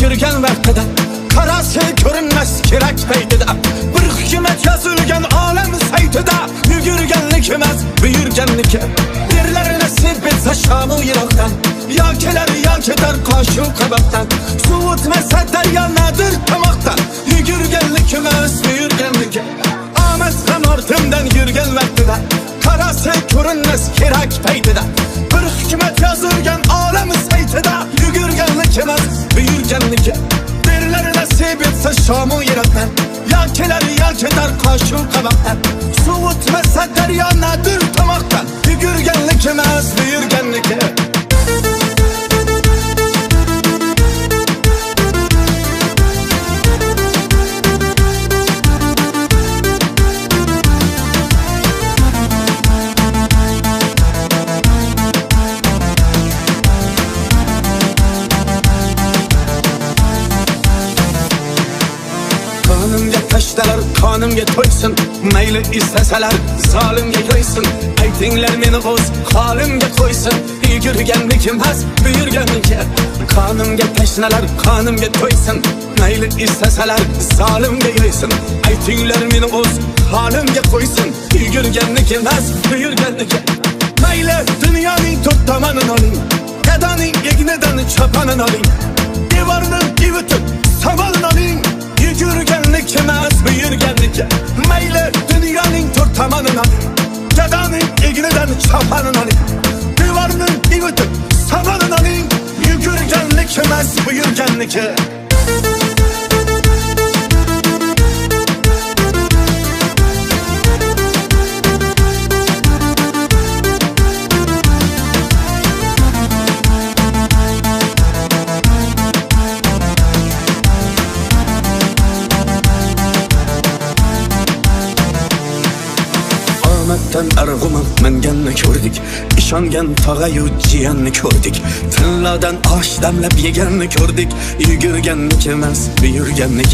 Yürgen vaqtida qarasi ko'rinmas kerak paytida bir hukmat yozilgan olam saytida yugurganlik emas buyurganlik derlar nasib etsa shamu yiroqdan yo kelar yo ketar qoshu qaboqdan suv o'tmasa daryonadir tomoqdan yugurganlik emas buyurganlik omad ham ortimdan yurgan vaqtida qarasi ko'rinmas kerak paytida bir hukmat yozilgan olam saytida yugurganlik emas buyurganlik derler nasib etsa shamu yiroqdan yo kelar yo ketar qoshu qaboqdan suv o'tmasa daryonadir tomoqdan yugurganlik emas buyurganlik Taşlar kanımga to'ysin mayli istasalar zolimga qo'ysin aytinglar meni o'z holimga qo'ysin yugurganlik emas buyurganlik qonimga tashnalar qonimga to'ysin mayli istasalar zolimga qo'ysin aytinglar meni o'z holimga qo'ysin yugurganlik emas buyurganlik mayli dunyoning to'rt tomonini oling gadoning egnidan choponini oling devorni ivitib savolini oling yugurganlik emas buyurganlik mayli dunyoning to'rt tomonini oling gadoning egnidan choponini oling devorni ivitib savolini oling yugurganlik emas buyurganlik Arg'umib minganni ko'rdik, ishongan tog'ayu jiyanni ko'rdik, tillardan osh damlab yeganni ko'rdik, yugurganlik emas buyurganlik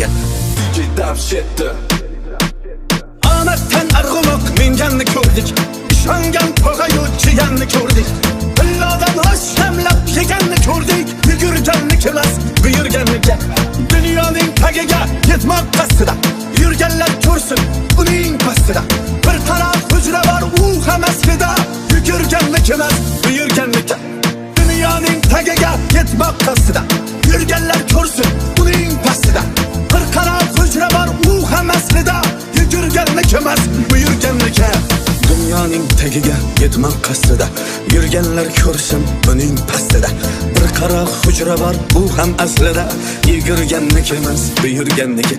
omaddan arg'umib minganni ko'rdik, ishongan tog'ayu jiyanni ko'rdik, tillardan osh damlab yeganni ko'rdik, yugurganlik emas buyurganlik dunyoning tagiga yetmoq qasdida yurganlar ko'rsin uning pastida bir taraf hujra bor u ham aslida yugurganlik emas buyurganlik dunyoning tagiga yetmoq qasdida yurganlar ko'rsin uning pastida bir qarab hujra bor u ham aslida yugurganlik emas buyurganlik dunyoning tagiga yetmoq qasdida yurganlar ko'rsin uning pastida bir qarab hujra bor u ham aslida yugurganlik emas buyurganlik